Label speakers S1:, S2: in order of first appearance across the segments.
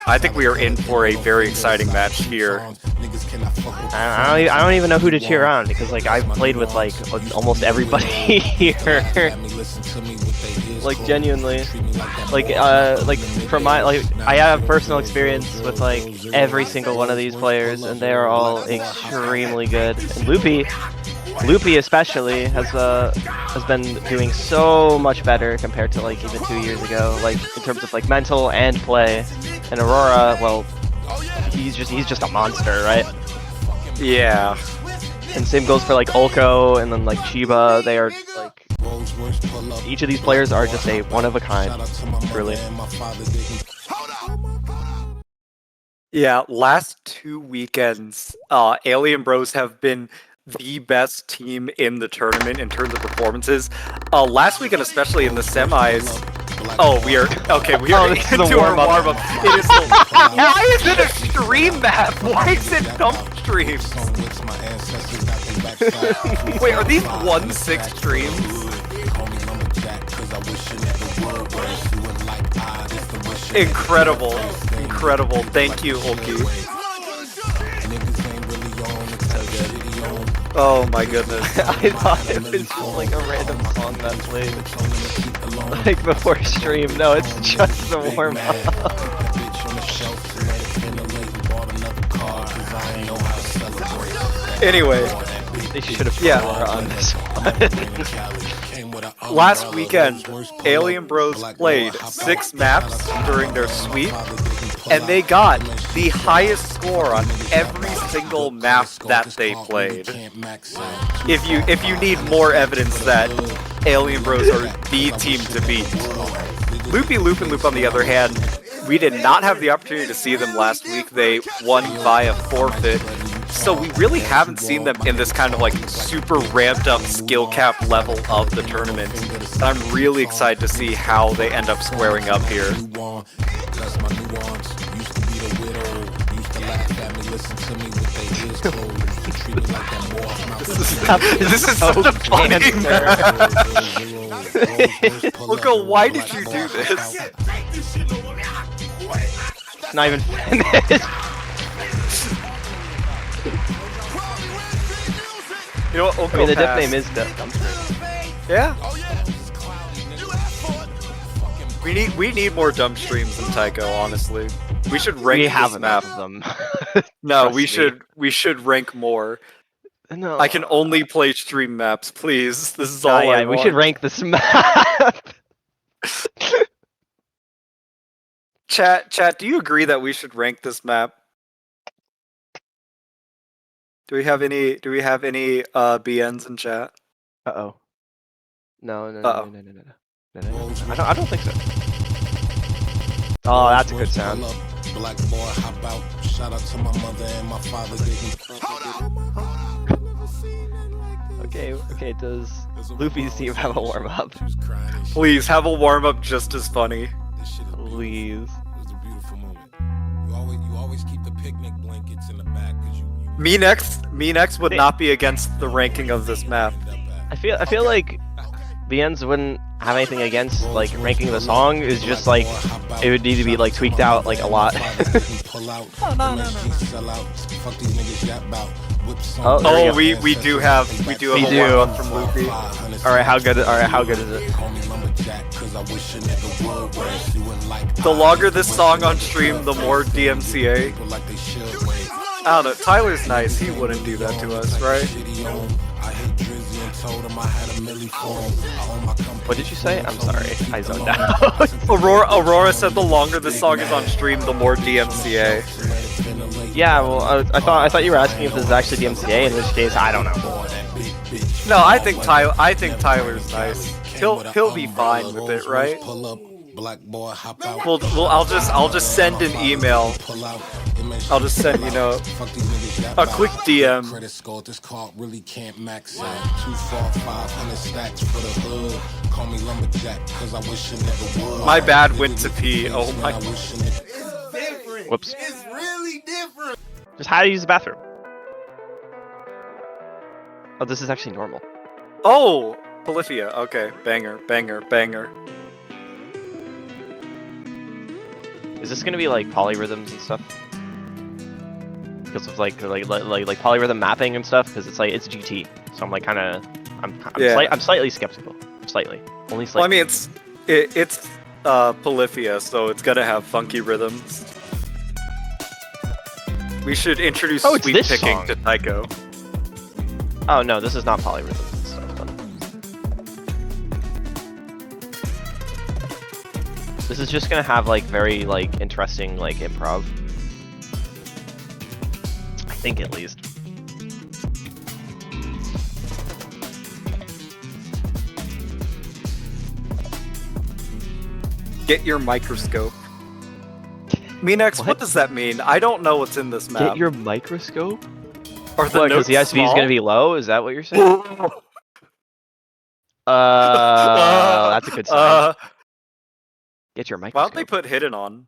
S1: I think we are in for a very exciting match here.
S2: I don't even know who to cheer on because like I've played with like almost everybody here. Like genuinely, like from my I have personal experience with like every single one of these players, and they are all extremely good. And Loopy especially has been doing so much better compared to like even 2 years ago, like in terms of like mental and play. And Aurora, well, he's just a monster, right?
S1: Yeah.
S2: And same goes for like Ulko and then like Chiba. They are like each of these players are just a one of a kind, really.
S1: Yeah, last 2 weekends, Alienbros have been the best team in the tournament in terms of performances. Last weekend, especially in the semis. Oh, we are into our warm-up. It is why is it a stream map? Why is it dump streams? Wait, are these 1-6 streams? Incredible. Incredible. Thank you, Ulki. Oh my goodness.
S2: I thought it was just like a random song that played like before stream. No, it's just the warm-up.
S1: Anyway.
S2: They should have put more on this one.
S1: Last weekend, Alienbros played 6 maps during their sweep, and they got the highest score on every single map that they played. If you need more evidence that Alienbros are the team to beat. Loopy Loopenloop, on the other hand, we did not have the opportunity to see them last week. They won via forfeit. So we really haven't seen them in this kind of like super ramped up skill cap level of the tournament. And I'm really excited to see how they end up squaring up here. This is such a funny Look, why did you do this?
S2: It's not even finished.
S1: You know what,
S2: I mean, the diff name is Dumpster.
S1: Yeah. We need more dump streams than Tycho, honestly. We should rank this map.
S2: Of them.
S1: No, we should rank more.
S2: No.
S1: I can only play stream maps, please. This is all I want.
S2: We should rank this map.
S1: Chat, do you agree that we should rank this map? Do we have any BNs in chat?
S2: Uh-oh. No. I don't think so. Oh, that's a good sound.
S3: Black boy, hop out. Shout out to my mother and my father.
S2: Okay, does Loopy's team have a warm-up?
S1: Please, have a warm-up just as funny.
S2: Please.
S3: It was a beautiful moment. You always keep the picnic blankets in the back because you
S1: Me next would not be against the ranking of this map.
S2: I feel like BNs wouldn't have anything against like ranking the song. Is just like it would need to be like tweaked out like a lot.
S1: Oh, we do have a warm-up from Loopy.
S2: All right, how good is it?
S1: The longer this song on stream, the more DMCA. I don't know, Tyler's nice, he wouldn't do that to us, right?
S2: What did you say? I'm sorry, I zoned out.
S1: Aurora said the longer this song is on stream, the more DMCA.
S2: Yeah, well, I thought you were asking if this is actually DMCA, in which case, I don't know.
S1: No, I think Tyler's nice. He'll be fine with it, right? Well, I'll just send an email. I'll just send, you know, a quick DM. My bad, went to pee. Oh my.
S2: Whoops.
S3: It's really different.
S2: Just how to use the bathroom. Oh, this is actually normal.
S1: Oh, Polyphia. Okay, banger.
S2: Is this gonna be like polyrhythms and stuff? Because of like polyrhythm mapping and stuff. Because it's like it's GT, so I'm like kind of I'm slightly skeptical. Slightly, only slightly.
S1: Well, I mean it's Polyphia, so it's gonna have funky rhythms. We should introduce
S2: Oh, it's
S1: sweep
S2: this
S1: picking
S2: song.
S1: to Taiko.
S2: Oh no, this is not polyrhythms and stuff. Then. This is just gonna have like very like interesting like improv. I think at least.
S1: Get your microscope. Minex, what does that mean? I don't know what's in this map.
S2: Get your microscope?
S1: Are the
S2: What, because
S1: notes
S2: the SV is
S1: small?
S2: gonna be low? Is that what you're saying? That's a good sign. Get your
S1: Why
S2: microscope.
S1: don't they put hidden on?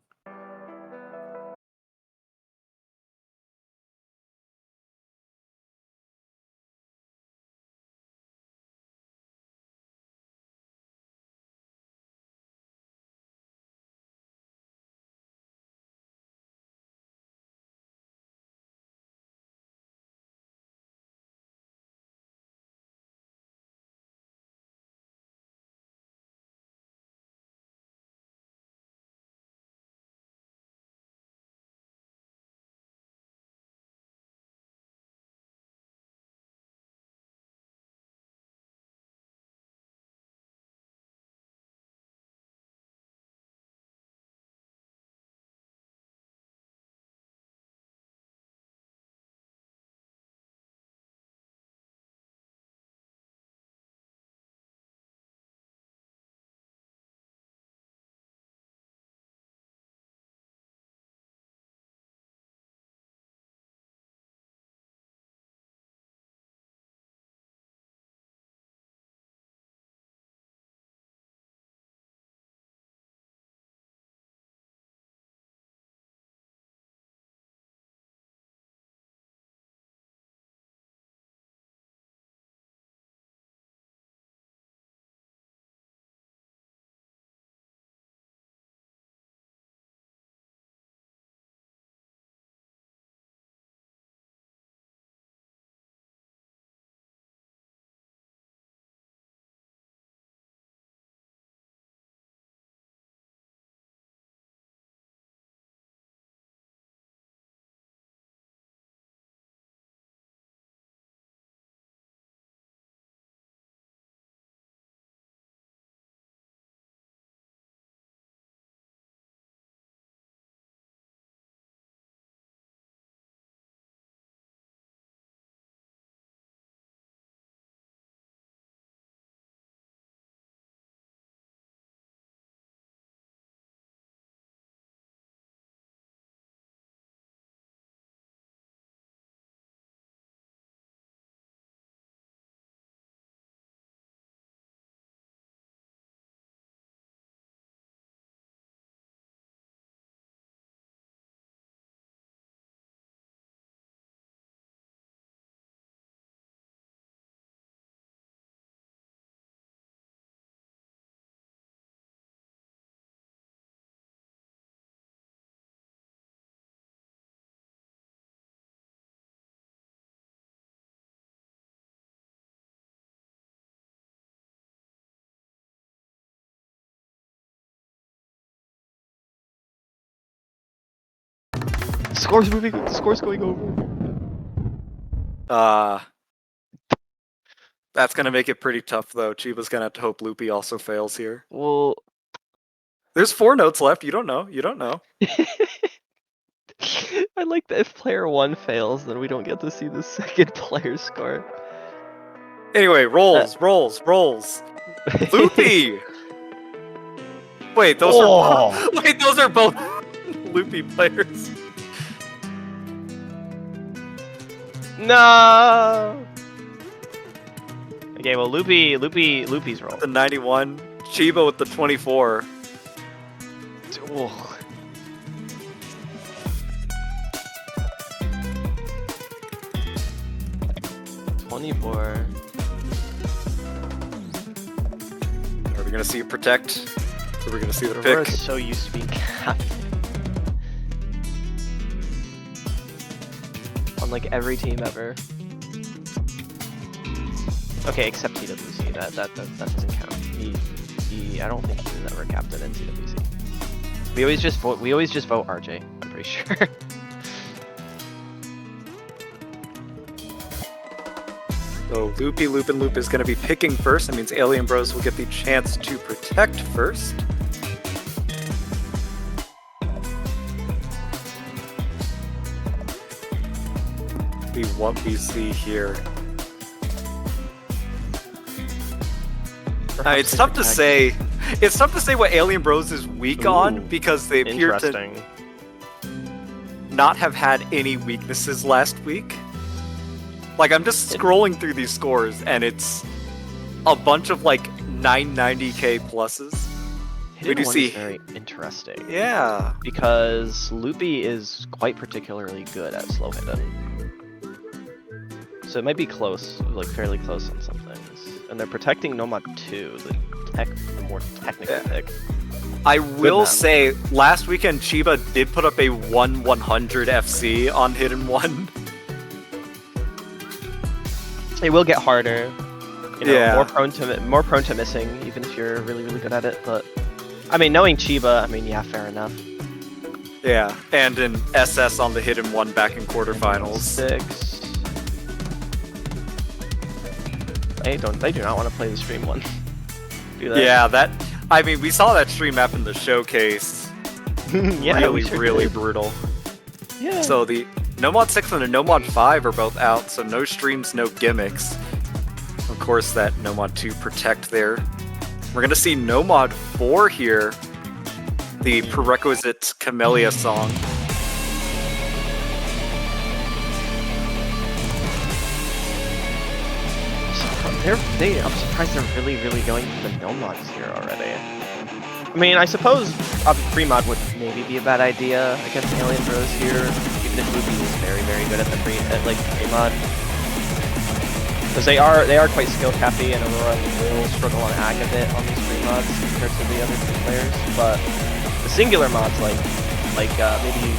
S2: The score's going over.
S1: That's gonna make it pretty tough though. Chiba's gonna have to hope Loopy also fails here.
S2: Well,
S1: There's 4 notes left. You don't know. You don't know.
S2: I like that if player 1 fails, then we don't get to see the second player's score.
S1: Anyway, rolls. Loopy. Wait, those are both Loopy players.
S2: No. Okay, well, Loopy's roll.
S1: The 91. Chiba with the 24.
S2: Oh. Are
S1: we gonna see you protect? Are we gonna see the
S2: Aurora
S1: pick?
S2: is so used to being captain. on like every team ever. Okay, except TWC. That doesn't count. I don't think he was ever captain in TWC. We always just vote RJ. I'm pretty sure.
S1: So Loopy, Loopenloop is going to be picking first. That means Alienbros will get the chance to protect first. The 1BC here. It's tough to say. It's tough to say what Alienbros is weak on because they appear to not have had any weaknesses last week. Like, I'm just scrolling through these scores, and it's a bunch of, like, 990k pluses.
S2: Hidden
S1: do you
S2: one
S1: see?
S2: Is very interesting.
S1: Yeah.
S2: Because Loopy is quite particularly good at slow hidden. So it might be close, like fairly close on some things. And they're protecting Nomad 2, the more technical pick.
S1: I will say, last weekend, Chiba did put up a 1/100 FC on Hidden 1.
S2: It will get harder. You know,
S1: Yeah.
S2: more prone to missing, even if you're really, really good at it. But I mean, knowing Chiba, I mean, yeah, fair enough.
S1: Yeah, and an SS on the Hidden 1 back in quarterfinals.
S2: 6. They do not want to play the stream one. Do that.
S1: Yeah, I mean, we saw that stream map in the showcase.
S2: Yeah,
S1: really,
S2: we sure
S1: really
S2: did.
S1: brutal.
S2: Yeah.
S1: So the Nomad 6 and the Nomad 5 are both out, so no streams, no gimmicks. Of course, that Nomad 2 protect there. We're gonna see Nomad 4 here, the prerequisite Camellia song.
S2: I'm surprised they're really, really going for the Nomads here already. I mean, I suppose free mod would maybe be a bad idea against Alienbros here, even if Loopy is very, very good at the free mod. Because they are quite skill cappy, and Aurora will struggle on hack a bit on these free mods compared to the other two players. But the singular mods, like maybe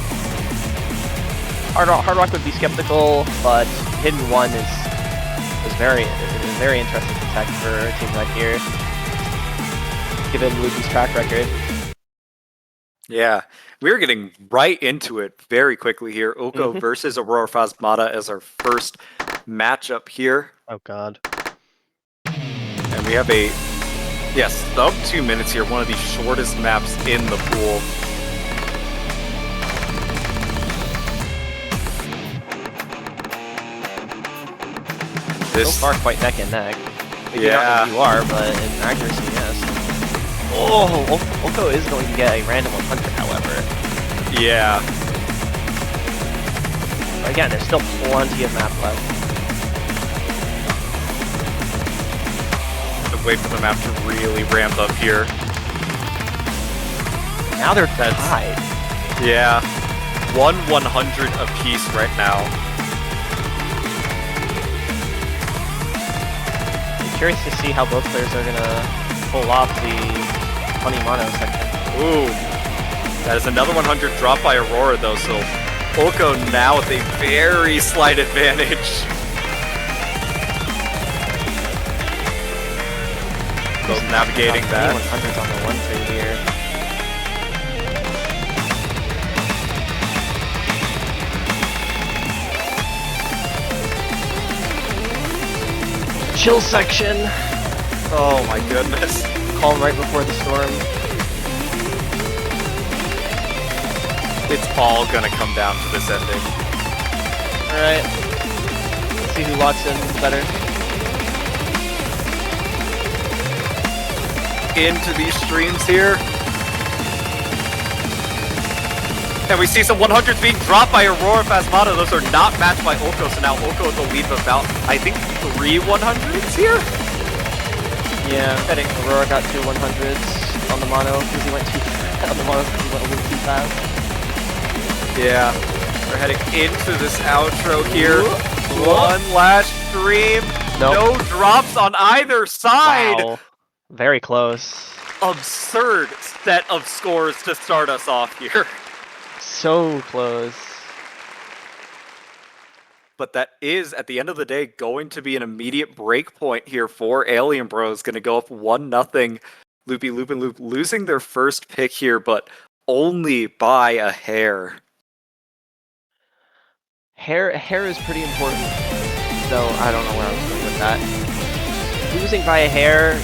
S2: Hard Rock would be skeptical, but Hidden 1 is very interesting to tech for a team right here, given Loopy's track record.
S1: Yeah, we're getting right into it very quickly here. Oko versus Aurora Phasmata as our first matchup here.
S2: Oh god.
S1: And we have sub 2 minutes here, one of the shortest maps in the pool.
S2: So far, quite neck and neck. Maybe not in UR, but in accuracy, yes. Oh, Oko is going to get a random 100, however.
S1: Yeah.
S2: But again, there's still plenty of map left.
S1: Wait for the map to really ramp up here.
S2: Now they're tied.
S1: Yeah. 1/100 apiece right now.
S2: Curious to see how both players are gonna pull off the funny mono section.
S1: Ooh, that is another 100 drop by Aurora though, so Oko now with a very slight advantage. Both navigating that.
S2: 100s on the 1-3 here. Chill section.
S1: Oh my goodness.
S2: Calm right before the storm.
S1: It's all gonna come down to this ending.
S2: Alright. Let's see who locks in better.
S1: Into these streams here. And we see some 100s being dropped by Aurora Phasmata. Those are not matched by Oko, so now Oko with the lead of about, I think, 3 100s here?
S2: Yeah, I think Aurora got 2 100s on the mono because he went too on the mono because he went a little too fast.
S1: Yeah. We're heading into this outro here.
S2: Ooh.
S1: One last stream.
S2: Nope.
S1: No drops on either side.
S2: Wow. Very close.
S1: Absurd set of scores to start us off here.
S2: So close.
S1: but that is, at the end of the day, going to be an immediate break point here for Alienbros. Going to go up 1-0. Loopy, Loopenloop losing their first pick here, but only by a hair.
S2: Hair is pretty important, though I don't know where I was going with that. Losing by a hair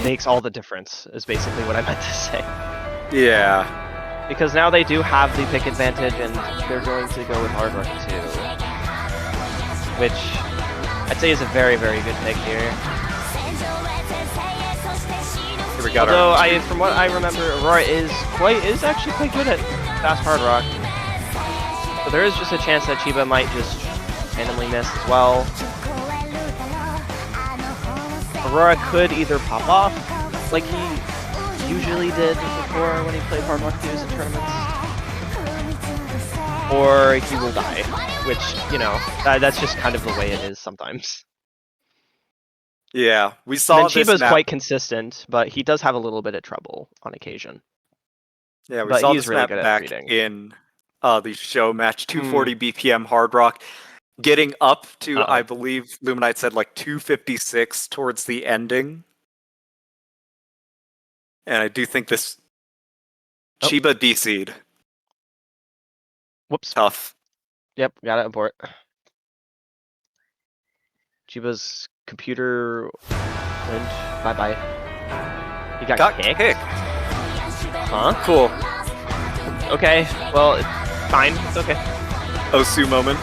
S2: makes all the difference, is basically what I meant to say.
S1: Yeah.
S2: Because now they do have the pick advantage, and they're going to go with Hard Rock 2. Which I'd say is a very, very good pick here.
S1: Here we go.
S2: Although, from what I remember, Aurora is actually quite good at fast Hard Rock. So there is just a chance that Chiba might just randomly miss as well. Aurora could either pop off, like he usually did before when he played Hard Rock 2s in tournaments, or he will die, which, you know, that's just kind of the way it is sometimes.
S1: Yeah, we saw
S2: and
S1: this
S2: Chiba's
S1: map.
S2: quite consistent, but he does have a little bit of trouble on occasion.
S1: Yeah, we
S2: but
S1: saw
S2: he's
S1: this
S2: really
S1: map
S2: good at
S1: back
S2: reading.
S1: in the show match, 240 BPM Hard Rock, getting up to, I believe Luminite said, like 256 towards the ending. And I do think this Chiba DC'd.
S2: Whoops.
S1: Tough.
S2: Yep, got it, abort. Chiba's computer went bye-bye. He got kicked? Huh?
S1: Cool.
S2: Okay, well, it's fine. It's okay.
S1: Osu moment.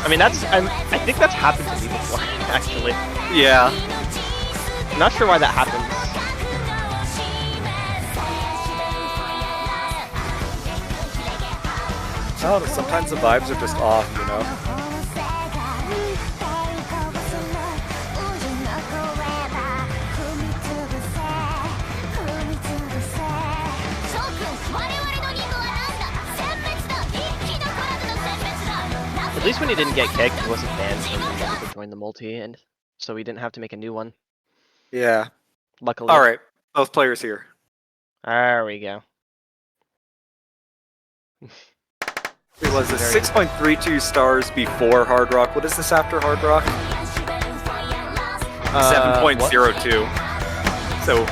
S2: I mean, I think that's happened to me before, actually.
S1: Yeah.
S2: I'm not sure why that happens.
S1: Oh, sometimes the vibes are just off, you know?
S2: At least when he didn't get kicked, he wasn't banned from being able to join the multi, and so we didn't have to make a new one.
S1: Yeah.
S2: Luckily.
S1: Alright, both players here.
S2: There we go.
S1: It was a 6.32 stars before Hard Rock. What is this after Hard Rock? 7.02. So,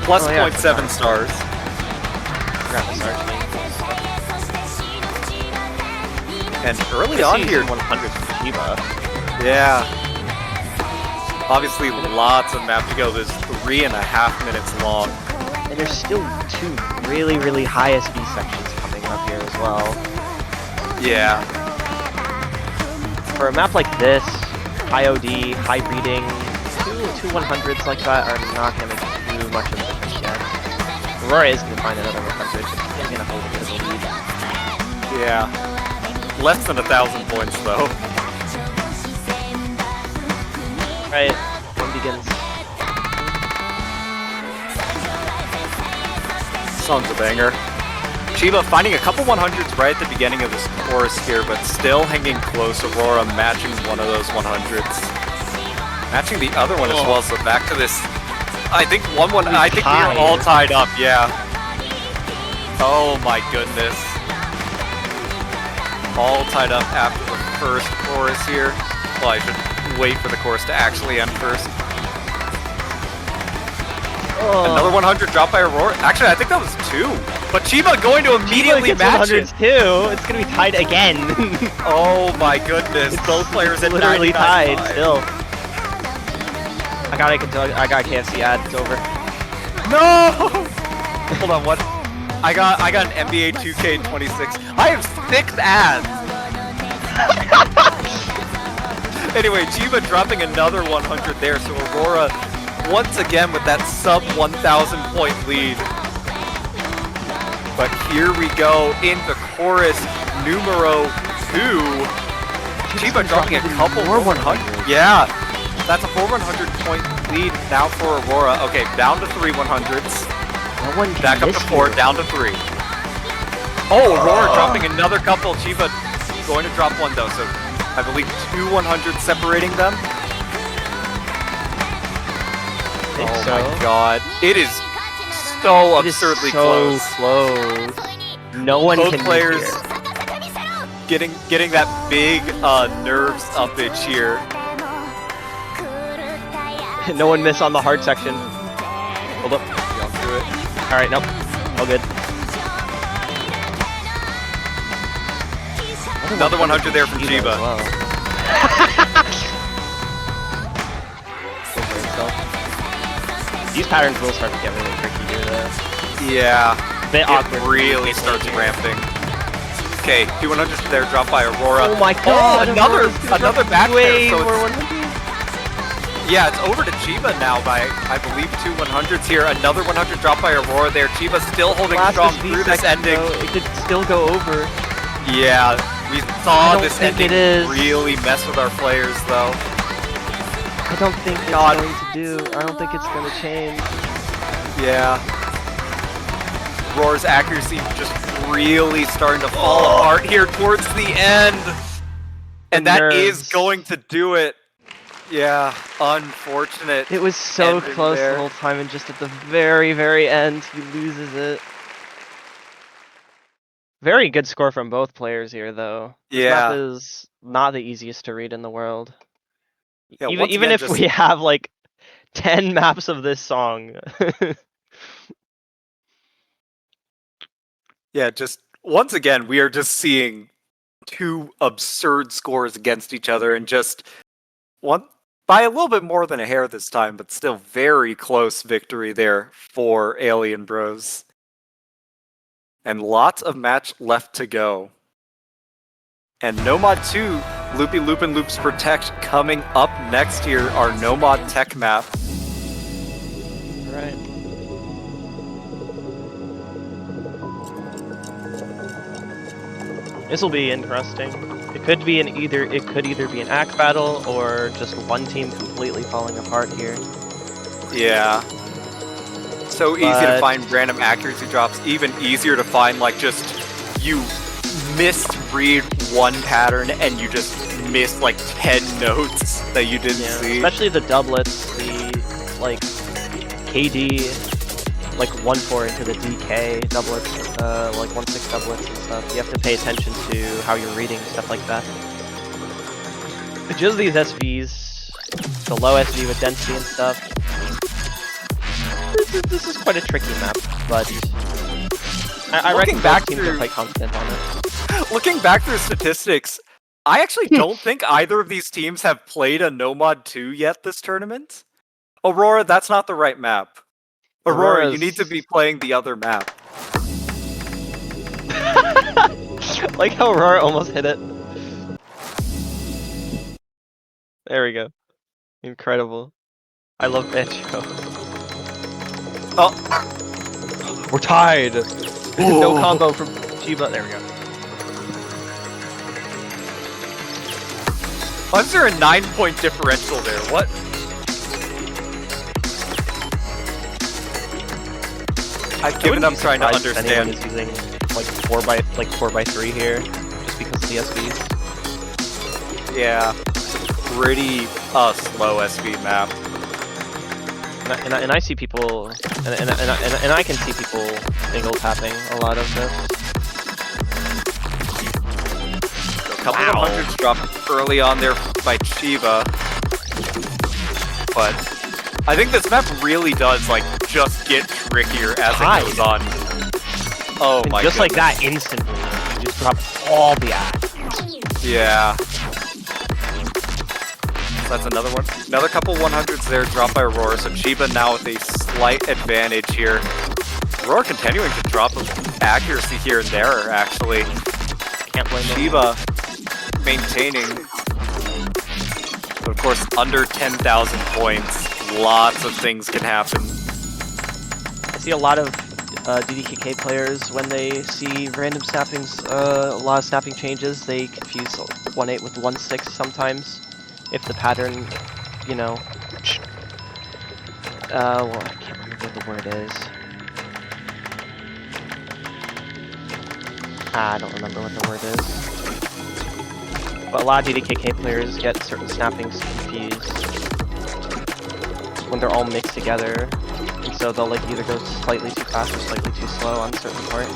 S1: plus 0.7 stars. And early on here,
S2: 100 for Chiba.
S1: Yeah. Obviously, lots of map to go. There's 3.5 minutes long.
S2: And there's still 2 really, really high SV sections coming up here as well.
S1: Yeah.
S2: For a map like this, high OD, high reading, two 100s like that are not going to make too much of a difference yet. Aurora is going to find another 100, but he's going to hold a bit of a lead.
S1: Yeah. Less than 1,000 points, though.
S2: Right, one begins.
S1: Song's a banger. Chiba finding a couple 100s right at the beginning of this chorus here, but still hanging close. Aurora matching one of those 100s. Matching the other one as well, so back to this. I think I think we are all tied up, yeah. Oh my goodness. All tied up after the first chorus here. Well, I should wait for the chorus to actually end first. Another 100 dropped by Aurora. Actually, I think that was 2. But Chiba going to immediately match it.
S2: 100s too. It's going to be tied again.
S1: Oh my goodness. Both players at
S2: literally tied
S1: 99.5.
S2: still. I got KFC ad. It's over.
S1: No! Hold on, what? I got an NBA 2K26. I have 6 ads. Anyway, Chiba dropping another 100 there, so Aurora once again with that sub 1,000 point lead. But here we go in the chorus numero 2. Chiba dropping a couple more 100. Yeah, that's a 400 point lead now for Aurora. Okay, down to 3 100s. Back up to 4, down to 3. Oh, Aurora dropping another couple. Chiba going to drop one though, so I believe 2 100s separating them. Oh my god. It is so absurdly close.
S2: No one
S1: Both
S2: can
S1: players. getting that big nerves up itch here.
S2: No one miss on the hard section. Hold up. Y'all through it. Alright, nope. All good.
S1: Another 100 there from Chiba.
S2: Wow. These patterns will start to get really tricky here though.
S1: Yeah.
S2: Bit awkward.
S1: It really starts ramping. Okay, 200s there, dropped by Aurora.
S2: Oh my god!
S1: Another back
S2: way
S1: there, so
S2: more
S1: it's,
S2: 100.
S1: yeah, it's over to Chiba now by, I believe, 2 100s here. Another 100 dropped by Aurora there. Chiba still holding strong through this ending.
S2: It could still go over.
S1: Yeah, we saw this
S2: think
S1: ending
S2: it is.
S1: really mess with our players, though.
S2: I don't think it's going to do. I don't think it's going to change.
S1: Yeah. Aurora's accuracy just really starting to fall apart here towards the end. And that is going to do it. Yeah, unfortunate.
S2: It was so
S1: ending
S2: close
S1: there.
S2: the whole time, and just at the very, very end, he loses it. Very good score from both players here, though. This
S1: Yeah.
S2: map is not the easiest to read in the world.
S1: Yeah,
S2: even
S1: once
S2: even
S1: again,
S2: if
S1: just-
S2: we have like 10 maps of this song.
S1: Yeah, just once again, we are just seeing two absurd scores against each other, and just one by a little bit more than a hair this time, but still very close victory there for Alienbros. And lots of match left to go. And Nomad 2, Loopy Loopenloop's Protect coming up next year, our Nomad Tech map.
S2: Right. This will be interesting. It could be it could either be an act battle or just one team completely falling apart here.
S1: Yeah. So easy to find random accuracy drops, even easier to find like just you misread one pattern and you just miss like 10 notes that you didn't see.
S2: Especially the doublets, the like KD, like 1-4 into the DK doublets, like 1-6 doublets and stuff. You have to pay attention to how you're reading stuff like that. Just these SVs, the low SV with density and stuff. This is quite a tricky map, but I reckon both teams are quite confident on it.
S1: Looking back through statistics, I actually don't think either of these teams have played a Nomad 2 yet this tournament. Aurora, that's not the right map. Aurora, you need to be playing the other map.
S2: Like how Aurora almost hit it. There we go. Incredible. I love Banjo.
S1: Oh,
S2: we're tied. No combo from Chiba. There we go.
S1: why is there a 9-point differential there? What? I've given up trying to understand.
S2: Is using like 4x3 here, just because of the SVs.
S1: Yeah, it's a pretty slow SV map.
S2: And I see people, and I can see people single tapping a lot of this.
S1: A couple of hundreds dropped early on there by Chiba, but I think this map really does like just get trickier as it goes on. Oh my!
S2: Just like that, instantly, you just drop all the acts.
S1: Yeah. That's another one. Another couple 100s there dropped by Aurora, so Chiba now with a slight advantage here. Aurora continuing to drop accuracy here and there, actually.
S2: Can't blame
S1: Chiba maintaining. But of course, under 10,000 points, lots of things can happen.
S2: I see a lot of DDKK players, when they see random snappings, a lot of snapping changes, they confuse 1-8 with 1-6 sometimes. If the pattern, you know, well, I can't remember what the word is. I don't remember what the word is. But a lot of DDKK players get certain snappings confused when they're all mixed together, and so they'll like either go slightly too fast or slightly too slow on certain points.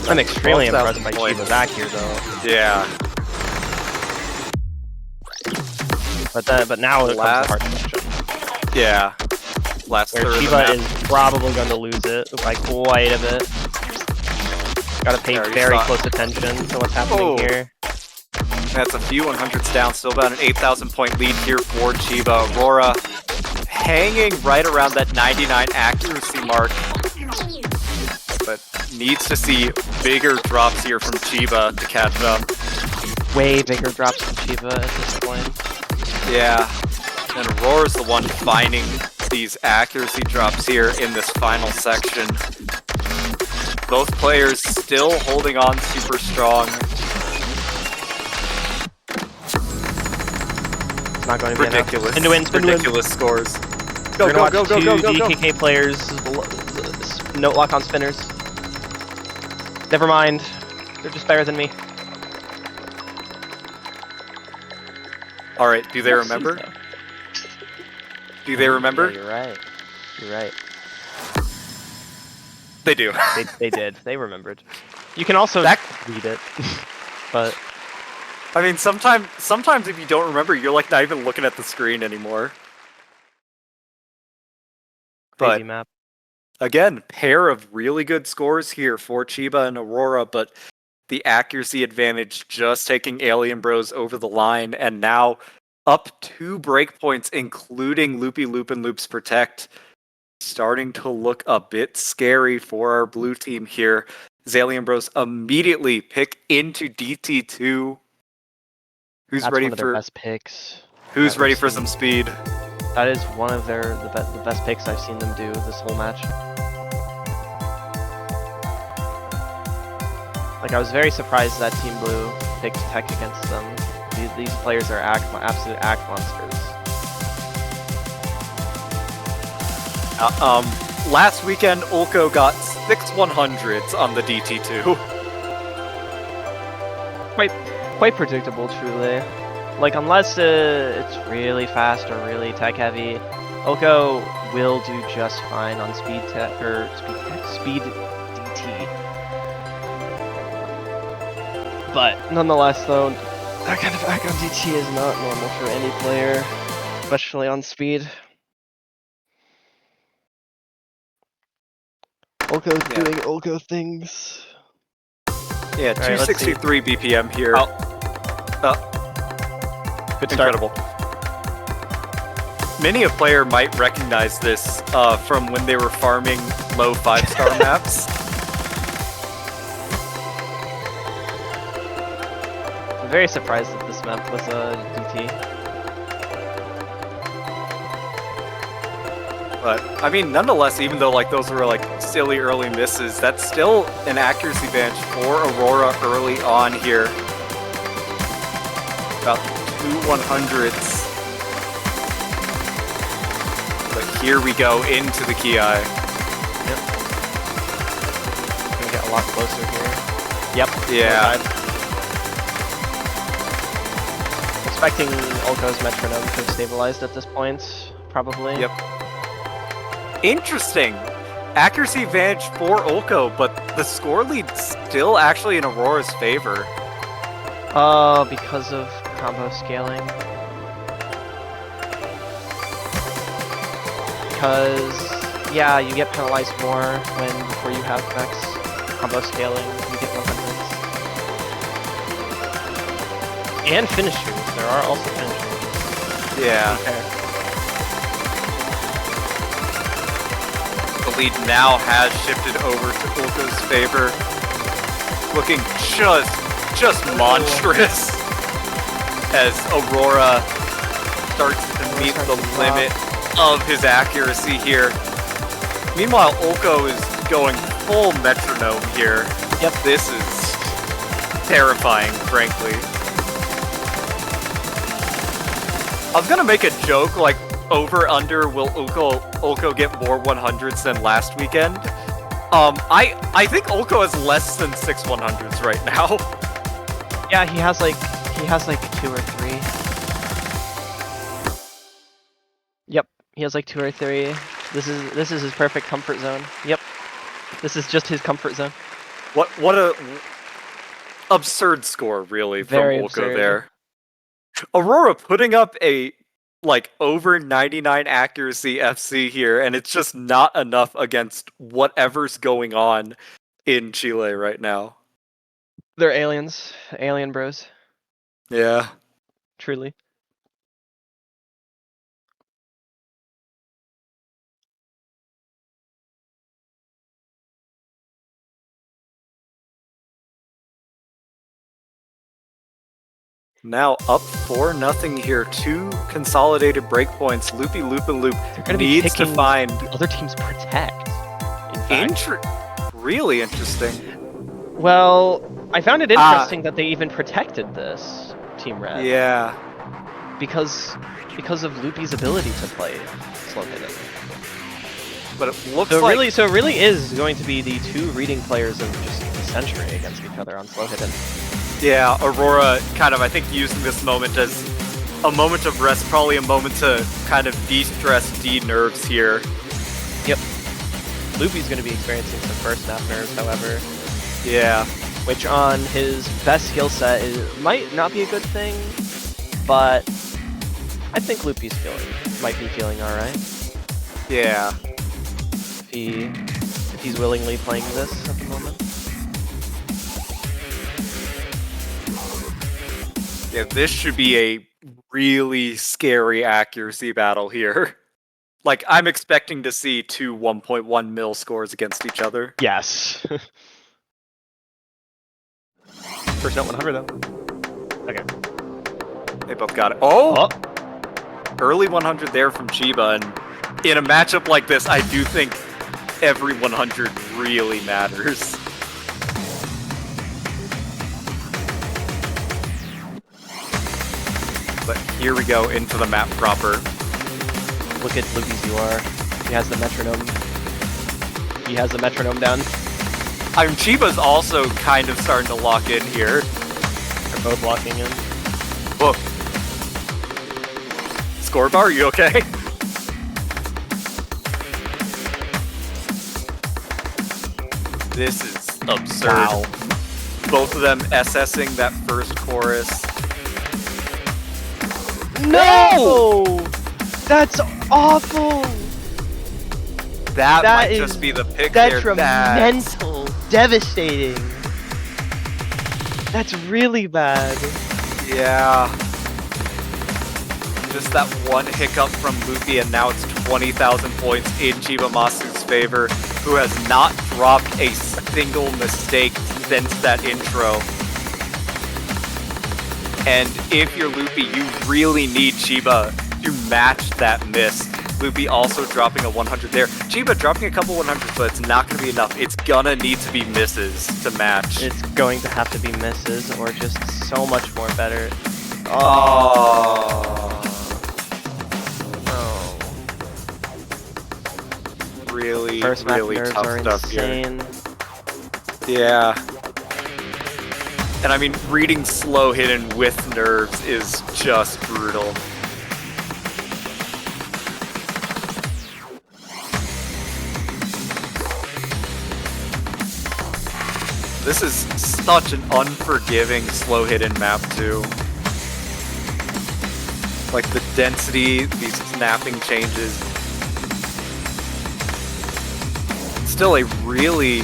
S2: I'm extremely
S1: 12,000
S2: impressed by
S1: points.
S2: Chiba's act here, though.
S1: Yeah.
S2: But now it comes
S1: Last-
S2: to hard question.
S1: Yeah. Last
S2: Where
S1: third of the
S2: Chiba
S1: map.
S2: is probably going to lose it by quite a bit. Gotta pay
S1: Yeah, you
S2: very
S1: saw it.
S2: close attention to what's happening
S1: Oh.
S2: here.
S1: That's a few 100s down. Still about an 8,000 point lead here for Chiba. Aurora hanging right around that 99 accuracy mark. But needs to see bigger drops here from Chiba to catch up.
S2: Way bigger drops from Chiba at this point.
S1: Yeah. And Aurora's the one finding these accuracy drops here in this final section. Both players still holding on super strong.
S2: It's not going to be
S1: Ridiculous.
S2: Spin to win, spin to win.
S1: Ridiculous scores.
S2: We're gonna watch
S1: go,
S2: two
S1: go, go, go.
S2: DKK players note lock on spinners. Never mind. They're just better than me.
S1: Alright, do they remember? Do they remember?
S2: Yeah, you're right. You're right.
S1: They do.
S2: They did. They remembered. You can also
S1: That-
S2: read it, but
S1: I mean, sometimes if you don't remember, you're like not even looking at the screen anymore.
S2: crazy
S1: But
S2: map.
S1: again, pair of really good scores here for Chiba and Aurora, but the accuracy advantage just taking Alienbros over the line, and now up 2 breakpoints, including Loopy Loopenloop's Protect. Starting to look a bit scary for our blue team here. Alienbros immediately pick into DT2. Who's
S2: That's
S1: ready
S2: one of their
S1: for
S2: best picks.
S1: Who's
S2: that
S1: ready
S2: we've
S1: for
S2: seen.
S1: some speed?
S2: That is one of the best picks I've seen them do this whole match. Like, I was very surprised that Team Blue picked Tech against them. These players are absolute act monsters.
S1: Last weekend, Ulco got 6 100s on the DT2.
S2: Quite predictable, truly. Like, unless it's really fast or really tech heavy, Oko will do just fine on speed DT. But nonetheless, though, that kind of act on DT is not normal for any player, especially on speed. Ulco's
S1: Yeah.
S2: doing Ulco things.
S1: Yeah,
S2: All right, let's see.
S1: 263 BPM here.
S2: Oh. Good start.
S1: Incredible. Many a player might recognize this from when they were farming low 5-star maps.
S2: I'm very surprised that this map was a DT.
S1: But, I mean, nonetheless, even though like those were like silly early misses, that's still an accuracy advantage for Aurora early on here. About 2 100s. But here we go into the Ki.
S2: Yep. Gonna get a lot closer here. Yep.
S1: Yeah.
S2: Expecting Ulco's metronome to have stabilized at this point, probably.
S1: Yep. Interesting. Accuracy advantage for Ulco, but the score lead's still actually in Aurora's favor.
S2: Because of combo scaling. Because, yeah, you get penalized more before you have max combo scaling, you get 100s. And finishers, there are also finishers.
S1: Yeah.
S2: Okay.
S1: The lead now has shifted over to Ulco's favor. Looking just monstrous as Aurora starts to meet the limit of his accuracy here. Meanwhile, Ulco is going full metronome here.
S2: Yep.
S1: This is terrifying, frankly. I was gonna make a joke like over under will Ulco get more 100s than last weekend. I think Ulco has less than 6 100s right now.
S2: Yeah, he has like 2 or 3. Yep, he has like 2 or 3. This is his perfect comfort zone. Yep. This is just his comfort zone.
S1: What a absurd score, really, from
S2: Very
S1: Ulko
S2: absurd.
S1: there. Aurora putting up a over 99 accuracy FC here, and it's just not enough against whatever's going on in Chile right now.
S2: They're aliens. Alien bros.
S1: Yeah.
S2: Truly.
S1: Now up 4-0 here. 2 consolidated breakpoints. Loopy Loopenloop
S2: They're gonna be
S1: needs to
S2: picking
S1: find
S2: the other team's protect. In fact.
S1: really interesting.
S2: Well, I found it interesting that they even protected this Team Red.
S1: Yeah.
S2: Because of Loopy's ability to play slow hidden.
S1: But it looks
S2: So
S1: like
S2: it really is going to be the 2 reading players of just the century against each other on slow hidden.
S1: yeah, Aurora kind of, I think, using this moment as a moment of rest, probably a moment to kind of de-stress, de-nerves here.
S2: Yep. Loopy's going to be experiencing some first snap nerves, however.
S1: Yeah.
S2: Which on his best skill set might not be a good thing, but I think Loopy's might be feeling alright.
S1: Yeah.
S2: If he's willingly playing this at the moment.
S1: Yeah, this should be a really scary accuracy battle here. I'm expecting to see 2 1.1 mil scores against each other.
S2: Yes. First note 100 though. Okay.
S1: They both got it. Oh!
S2: Oh!
S1: Early 100 there from Chiba, and in a matchup like this, I do think every 100 really matters. But here we go into the map proper.
S2: Look at Loopy's UR. He has the metronome. He has the metronome down.
S1: Chiba's also kind of starting to lock in here.
S2: They're both locking in.
S1: Whoa. Score bar, you okay? This is absurd.
S2: Wow.
S1: Both of them SSing that first chorus.
S2: No! That's awful!
S1: That might
S2: is
S1: just be the pick there.
S2: detrimental. Devastating. That's really bad.
S1: Yeah. Just that one hiccup from Loopy, and now it's 20,000 points in Chiba Masu's favor, who has not dropped a single mistake since that intro. And if you're Loopy, you really need Chiba to match that miss. Loopy also dropping a 100 there. Chiba dropping a couple 100s, but it's not going to be enough. It's gonna need to be misses to match.
S2: It's going to have to be misses or just so much more better.
S1: Oh. Really,
S2: First map
S1: really
S2: nerves
S1: tough
S2: are
S1: stuff
S2: insane.
S1: here. Yeah. And I mean, reading slow hidden with nerves is just brutal. This is such an unforgiving slow hidden map too. The density, these snapping changes. Still a really,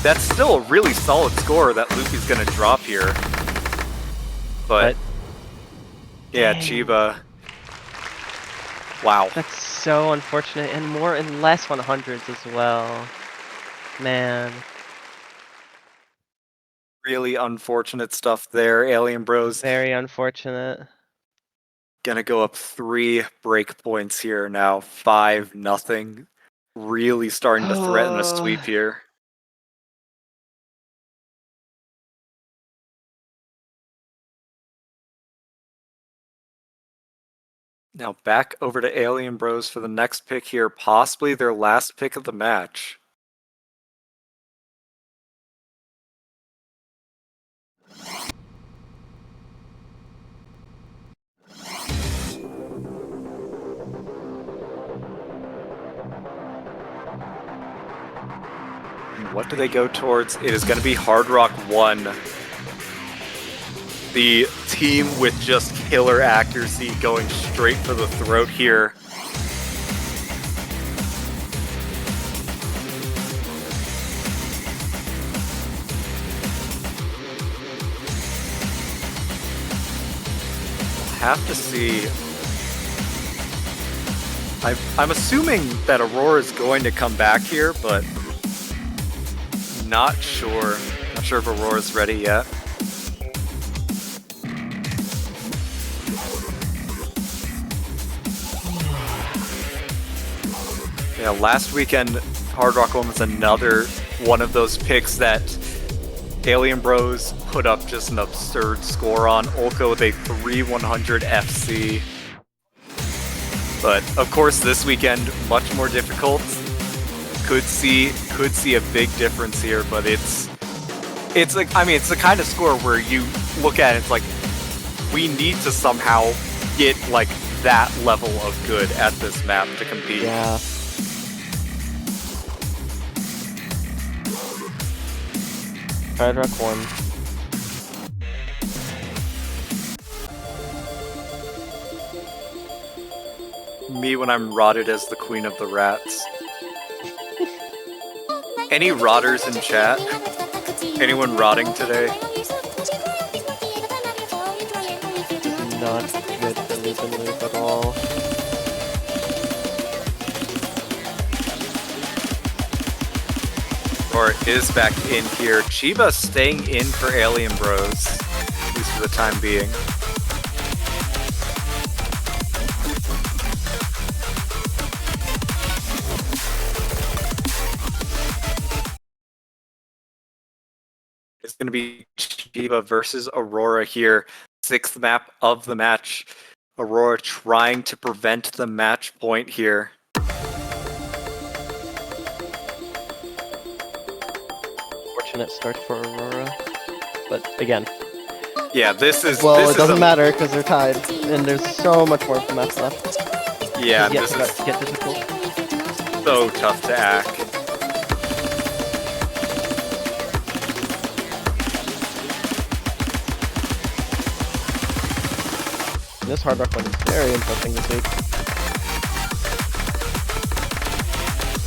S1: that's still a really solid score that Loopy's gonna drop here. But yeah,
S2: dang.
S1: Chiba. Wow.
S2: That's so unfortunate, and more and less 100s as well. Man.
S1: Really unfortunate stuff there. Alienbros
S2: Very unfortunate.
S1: gonna go up 3 breakpoints here now. 5-0. Really starting to threaten a sweep here. Now back over to Alienbros for the next pick here. Possibly their last pick of the match. What do they go towards? It is going to be Hard Rock 1. The team with just killer accuracy going straight for the throat here. Have to see. I'm assuming that Aurora is going to come back here, but not sure. Not sure if Aurora's ready yet. Yeah, last weekend, Hard Rock 1 was another one of those picks that Alienbros put up just an absurd score on. Ulka with a 3-100 FC. But of course, this weekend much more difficult. Could see a big difference here, but it's like, I mean, it's the kind of score where you look at it, it's like we need to somehow get like that level of good at this map to compete.
S2: Yeah. Hard Rock 1.
S1: Me when I'm rotted as the queen of the rats. Any rotters in chat? Anyone rotting today?
S2: Not good for Loopenloop at all.
S1: Or is back in here. Chiba staying in for Alienbros, at least for the time being. It's going to be Chiba versus Aurora here. 6th map of the match. Aurora trying to prevent the match point here.
S2: Fortunate start for Aurora. But again.
S1: Yeah, this is...
S2: Well,
S1: this
S2: it
S1: is
S2: doesn't matter because they're tied. And there's so much more of the map left.
S1: Yeah,
S2: Yet
S1: this
S2: to
S1: is
S2: get difficult.
S1: so tough to act.
S2: This Hard Rock 1 is very interesting this week.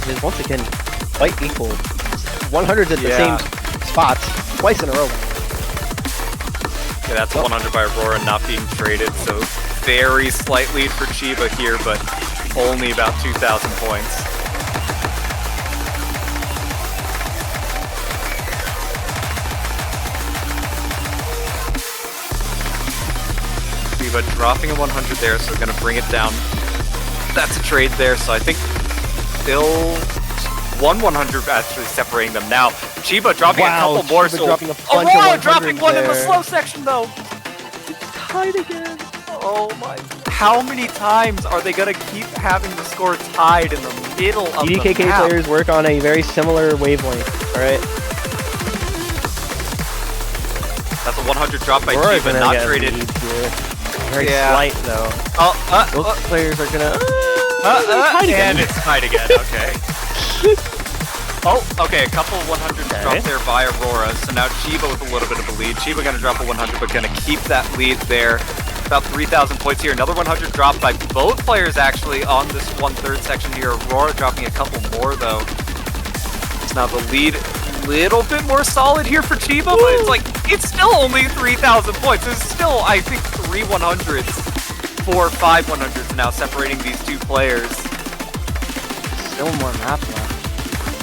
S2: It is once again quite equal. 100s at the same spots twice in a row.
S1: Yeah, that's 100 by Aurora not being traded, so very slight lead for Chiba here, but only about 2,000 points. Chiba dropping a 100 there, so we're going to bring it down. That's a trade there, so I think still 100 actually separating them now. Chiba dropping a couple more,
S2: Chiba
S1: so
S2: dropping a bunch
S1: Aurora
S2: of
S1: dropping
S2: 100s
S1: one in the
S2: there.
S1: slow section though.
S2: Tied again.
S1: Oh my! How many times are they gonna keep having the score tied in the middle of the
S2: EDKK
S1: map?
S2: players work on a very similar wavelength. All right.
S1: That's a 100 drop by
S2: Aurora's
S1: Chiba,
S2: gonna
S1: not
S2: get
S1: traded.
S2: lead here. Very
S1: Yeah.
S2: slight though. Those players are gonna. Tied again.
S1: And it's tied again. Okay. Oh, okay, a couple 100s dropped there by Aurora, so now Chiba with a little bit of a lead. Chiba gonna drop a 100, but gonna keep that lead there. About 3,000 points here. Another 100 dropped by both players actually on this 1/3 section here. Aurora dropping a couple more though. So now the lead a little bit more solid here for Chiba, but it's like, it's still only 3,000 points. There's still, I think, 3 100s, 4 or 5 100s now separating these two players.
S2: Still more map left.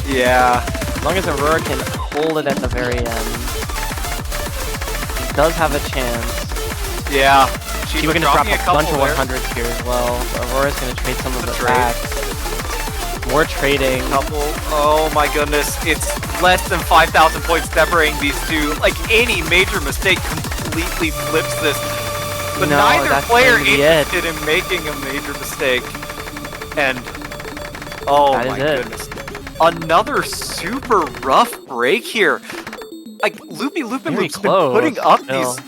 S1: Yeah.
S2: As long as Aurora can hold it at the very end, he does have a chance.
S1: Yeah.
S2: Chiba gonna drop a bunch of 100s here as well. Aurora's gonna trade some of it back. More trading.
S1: Couple. Oh my goodness. It's less than 5,000 points separating these two. Like, any major mistake completely flips this. But
S2: No,
S1: neither
S2: that's
S1: player
S2: gonna be it.
S1: interested in making a major mistake. And oh
S2: That
S1: my
S2: is it.
S1: goodness. Another super rough break here. Like, Loopenloop's been
S2: close,
S1: putting up
S2: still.
S1: these,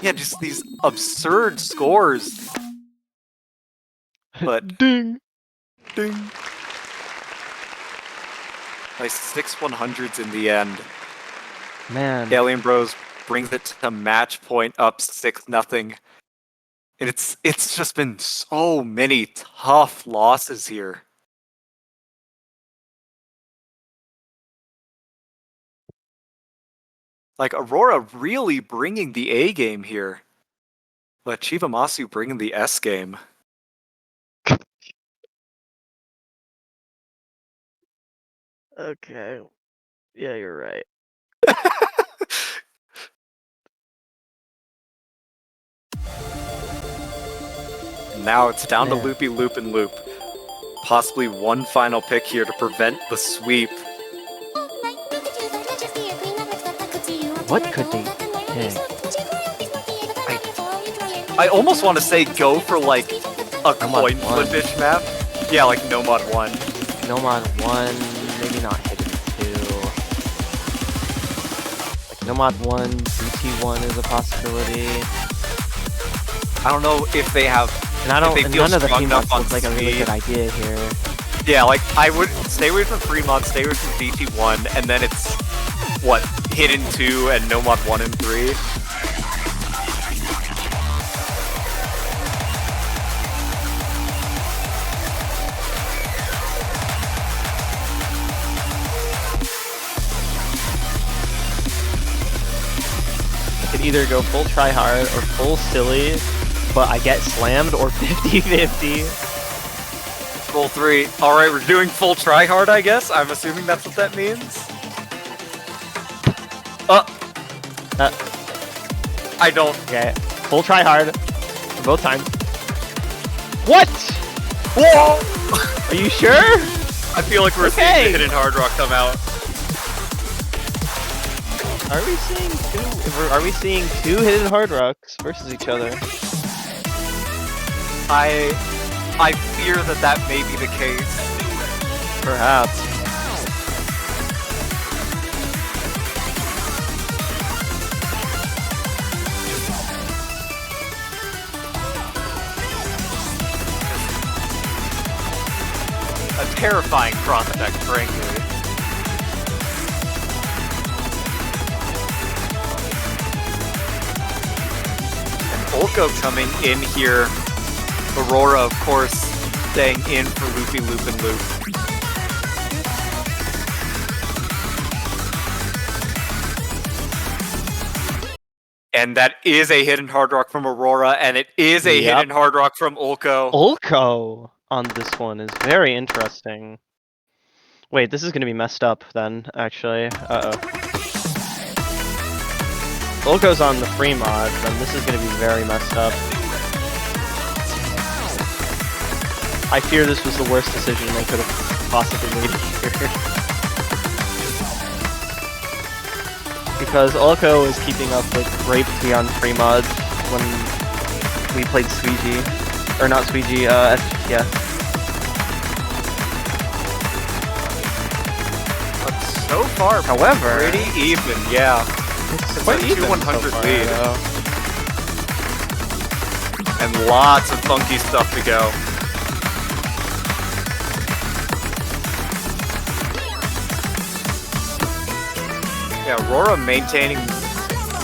S1: yeah, just these absurd scores. But
S2: Ding.
S1: ding. Nice 6 100s in the end.
S2: Man.
S1: Alienbros brings it to match point up 6-0. And it's just been so many tough losses here. Like, Aurora really bringing the A game here. But Chivamasu bringing the S game.
S2: Okay. Yeah, you're right.
S1: Now it's down
S2: Man.
S1: to Loopy, Loopenloop. Possibly one final pick here to prevent the sweep.
S2: What could they pick?
S1: I almost want to say go for like a
S2: Nomad
S1: coin
S2: 1.
S1: flip-ish map. Yeah, like Nomad 1.
S2: Nomad 1, maybe not Hidden 2. Like Nomad 1, BT1 is a possibility.
S1: I don't know if they have.
S2: And I don't.
S1: If they
S2: And
S1: feel
S2: none of the
S1: strong
S2: free
S1: enough
S2: mods
S1: on
S2: look like a really
S1: speed.
S2: good idea here.
S1: Yeah, like I would stay away from Fremont, stay away from BT1, and then it's what Hidden 2 and Nomad 1 and 3.
S2: I could either go full tryhard or full silly, but I get slammed, or 50-50.
S1: Full 3. All right, we're doing full tryhard, I guess. I'm assuming that's what that means. I don't.
S2: Okay, full tryhard for both times. What?
S1: Whoa!
S2: Are you sure?
S1: I feel like we're seeing the Hidden Hard Rock come out.
S2: Are we seeing two? Are we seeing two hidden hard rocks versus each other?
S1: I fear that may be the case.
S2: Perhaps.
S1: A terrifying prospect, frankly. Olko coming in here. Aurora, of course, staying in for Loopy, Loopenloop. And that is a hidden hard rock from Aurora, and it is a hidden hard rock from Olko.
S2: Olko on this one is very interesting. Wait, this is gonna be messed up then, actually. Uh-oh. Olko's on the free mod, then this is gonna be very messed up. I fear this was the worst decision they could have possibly made here. Because Olko is keeping up with Rapey on free mod when we played Squeegee. Or not Squeegee, yeah.
S1: But so far,
S2: However,
S1: pretty even, yeah.
S2: it's
S1: It's
S2: quite
S1: a
S2: even
S1: 200
S2: so far,
S1: lead.
S2: though.
S1: And lots of funky stuff to go. Yeah, Aurora maintaining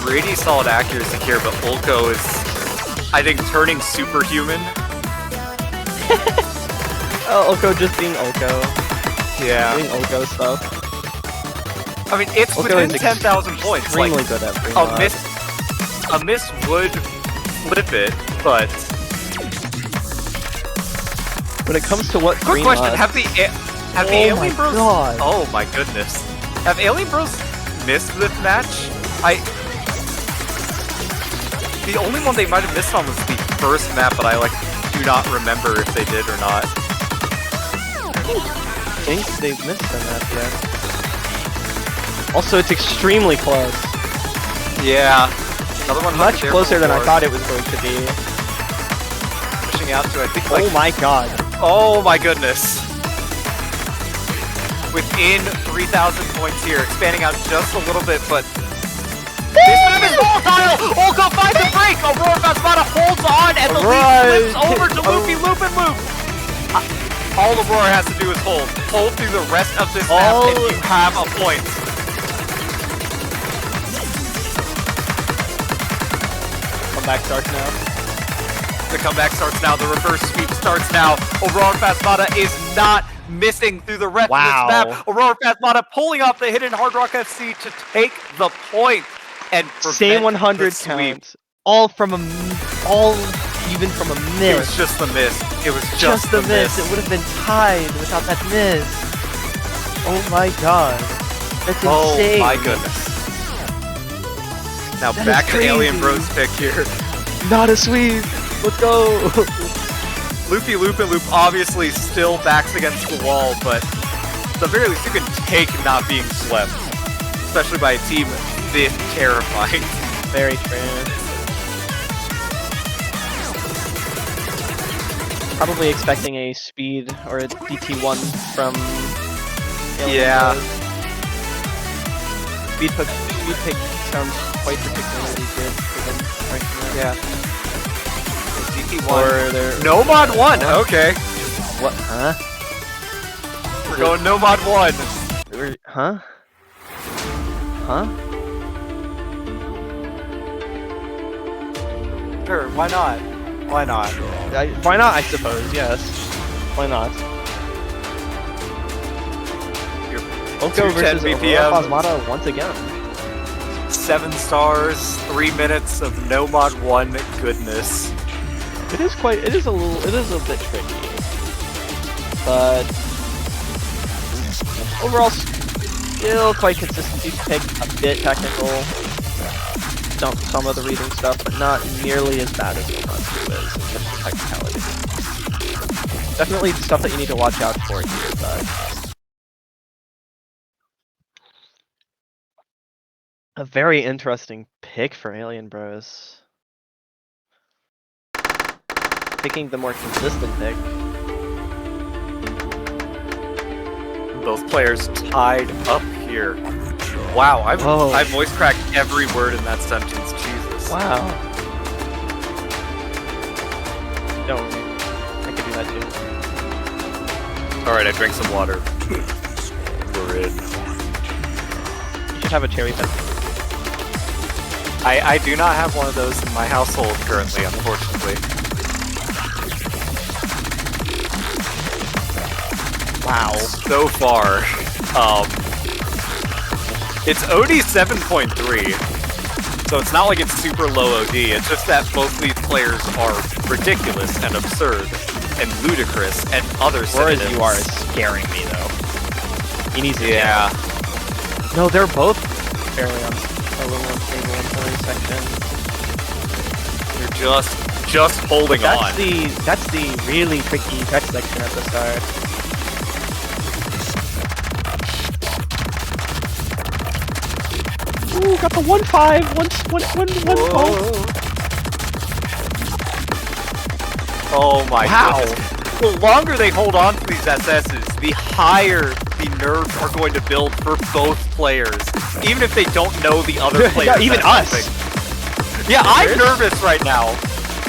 S1: pretty solid accuracy here, but Olko is, I think, turning superhuman.
S2: Oh, Olko just being Olko.
S1: Yeah.
S2: Doing Olko stuff.
S1: I mean, it's
S2: Olko
S1: within
S2: is
S1: 10,000 points.
S2: Extremely
S1: Like,
S2: good at free
S1: a
S2: mod.
S1: miss would flip it, but...
S2: When it comes to what
S1: Quick
S2: free
S1: question,
S2: mod,
S1: have the
S2: Oh my
S1: Alienbros...
S2: God.
S1: Oh my goodness. Have Alienbros missed this match? The only one they might have missed on was the first map, but I do not remember if they did or not.
S2: I think they've missed on that yet. Also, it's extremely close.
S1: Yeah. Another one
S2: Much closer than I thought it was going to be.
S1: Pushing out to, I think,
S2: Oh my god.
S1: Oh my goodness. Within 3,000 points here, expanding out just a little bit, but... This map is volatile! Olko finds a break! Aurora Vasmata holds on, and the lead flips over to Loopy, Loopenloop! All Aurora has to do is hold. Hold through the rest of this map and you have a point.
S2: Comeback starts now.
S1: The comeback starts now. The reverse sweep starts now. Aurora Phasmata is not missing through the rest of this map. Aurora Phasmata pulling off the hidden Hard Rock FC to take the point and
S2: Same 100 counts. All even from a miss.
S1: It was just the miss. It was just
S2: the miss. It would have been tied without that miss. Oh my god. That's insane.
S1: Oh my goodness. Now
S2: That
S1: back
S2: is
S1: to
S2: crazy.
S1: Alienbros pick here.
S2: Not a sweep. Let's go.
S1: Loopy Loopenloop obviously still backs against the wall, but at the very least you can take not being swept. Especially by a team this terrifying.
S2: Very true. Probably expecting a speed or a DT1 from
S1: Yeah.
S2: Speed pick sounds quite particularly good for them right now.
S1: Yeah. DT1.
S2: Or they're
S1: No mod 1, okay.
S2: what? Huh?
S1: We're going no mod 1.
S2: Huh? Huh?
S1: Sure, why not? Why not?
S2: Why not? I suppose. Yes. Why not? Oko versus
S1: 210
S2: Aurora
S1: BPM.
S2: Phasmata once again.
S1: 7 stars, 3 minutes of no mod 1 goodness.
S2: It is a bit tricky, but overall still quite consistent. You pick a bit technical, some of the reading stuff, but not nearly as bad as Loopenloop is in terms of technicality. Definitely stuff that you need to watch out for here, but a very interesting pick for Alienbros. Picking the more consistent pick.
S1: Both players tied up here. Wow, I voice cracked every word in that sentence. Jesus.
S2: Wow. Don't worry. I could do that too.
S1: Alright, I drank some water. We're in.
S2: You should have a cherry pen.
S1: I do not have one of those in my household currently, unfortunately.
S2: Wow.
S1: So far, it's OD 7.3, so it's not like it's super low OD, it's just that both these players are ridiculous and absurd and ludicrous and other synonyms.
S2: Whereas you are scaring me though. He needs to No, they're both fairly a little unstable in the section.
S1: You're just holding on.
S2: That's the really tricky tech section at the start. Ooh, got the 1-5, 1-1.
S1: Oh my
S2: Wow.
S1: goodness. The longer they hold on to these SSs, the higher the nerves are going to build for both players. Even if they don't know the other players.
S2: Yeah, even us.
S1: Yeah, I'm nervous right now.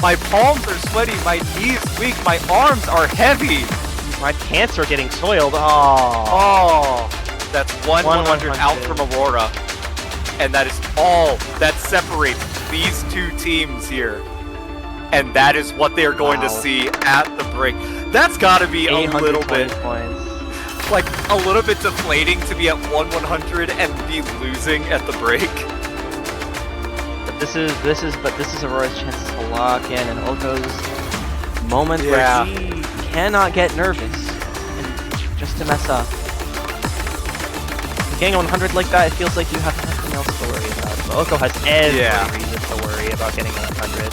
S1: My palms are sweaty, my knees weak, my arms are heavy.
S2: My pants are getting soiled. Oh,
S1: that's 100 out from Aurora. And that is all that separates these two teams here. And that is what they are going to see at the break. That's got to be a little bit
S2: points.
S1: like a little bit deflating to be at 100 and be losing at the break.
S2: But this is Aurora's chances to lock in, and Oko's moment where he cannot get nervous and just to mess up. Getting 100 like that, it feels like you have nothing else to worry about. But Oko has every reason to worry about getting 100.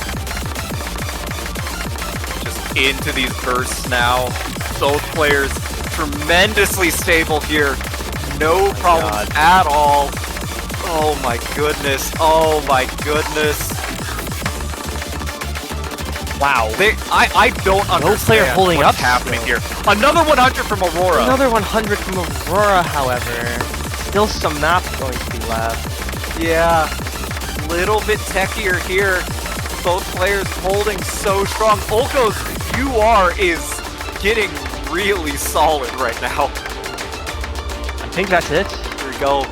S1: Just into these bursts now. Both players tremendously stable here. No problems at all. Oh my goodness. Oh my goodness.
S2: Wow.
S1: I don't understand
S2: no player holding
S1: what's
S2: up
S1: happening here. Another 100 from Aurora.
S2: Another 100 from Aurora, however. Still some maps going to be left.
S1: Yeah. Little bit techier here. Both players holding so strong. Ulko's UR is getting really solid right now.
S2: I think that's it.
S1: Here we go.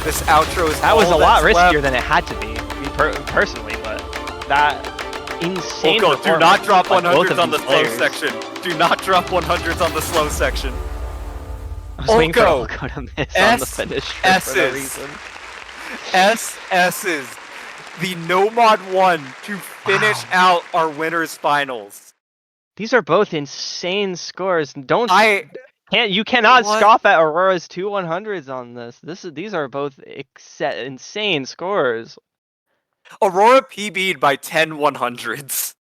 S1: This outro is
S2: That was a
S1: all
S2: lot
S1: that's
S2: riskier
S1: left.
S2: than it had to be, me personally, but that insane.
S1: Oko, do not drop
S2: performance by both
S1: 100s
S2: of
S1: on the
S2: these
S1: slow
S2: players.
S1: section. Do not drop 100s on the slow section.
S2: I was waiting for
S1: Oko,
S2: Oko to miss on the finish for no
S1: S's.
S2: reason.
S1: SS's. The No Mod 1 to finish out our winners finals.
S2: These are both insane scores. You cannot
S1: What?
S2: scoff at Aurora's 2 100s on this. These are both insane scores.
S1: Aurora PB'd by 10 100s.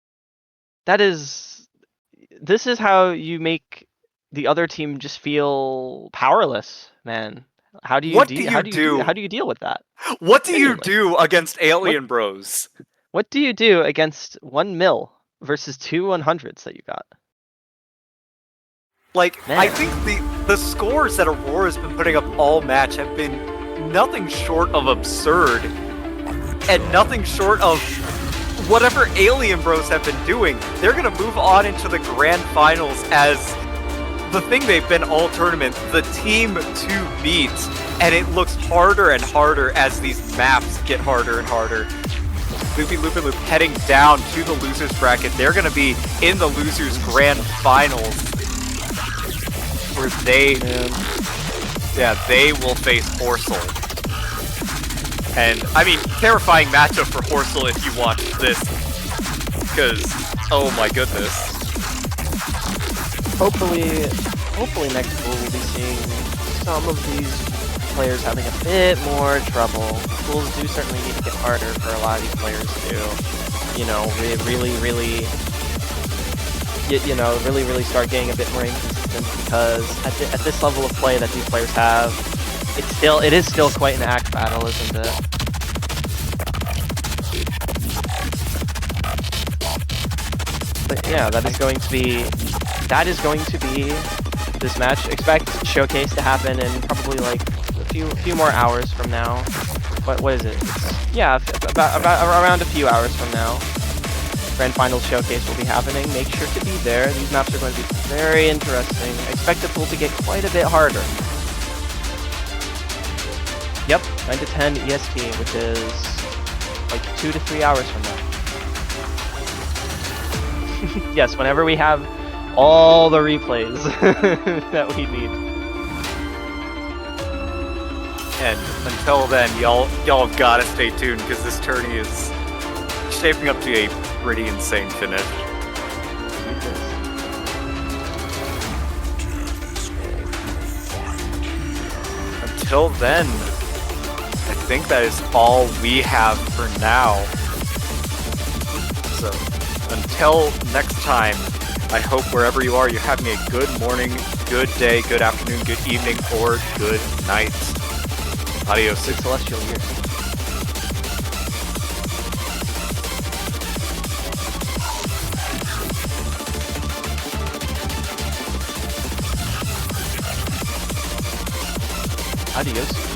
S2: This is how you make the other team just feel powerless, man. How do you
S1: What
S2: deal with that?
S1: What do you
S2: Genuinely.
S1: do against Alienbros?
S2: What do you do against 1 mil versus 2 100s that you got?
S1: Like,
S2: Man.
S1: I think the scores that Aurora's been putting up all match have been nothing short of absurd. And nothing short of whatever Alienbros have been doing. They're gonna move on into the grand finals as the thing they've been all tournament, the team to beat. And it looks harder and harder as these maps get harder and harder. Loopy Loopenloop heading down to the losers bracket. They're gonna be in the losers grand finals. Where they will face Horsel. And I mean, terrifying matchup for Horsel if you watch this. Because, oh my goodness.
S2: Hopefully next we'll be seeing some of these players having a bit more trouble. Pools do certainly need to get harder for a lot of these players to, really start getting a bit more inconsistent, because at this level of play that these players have, it is still quite an act battle, isn't it? But yeah, that is going to be this match. Expect Showcase to happen in probably like a few more hours from now. What is it? About around a few hours from now. Grand Finals Showcase will be happening. Make sure to be there. These maps are going to be very interesting. Expect the pool to get quite a bit harder. Yep, 9 to 10 EST, which is like 2 to 3 hours from now. Yes, whenever we have all the replays that we need.
S1: And until then, y'all gotta stay tuned, because this tourney is shaping up to be a pretty insane finish. Until then, I think that is all we have for now. So, until next time, I hope wherever you are, you're having a good morning, good day, good afternoon, good evening, or good night. Adios.
S2: Good celestial year. Adios.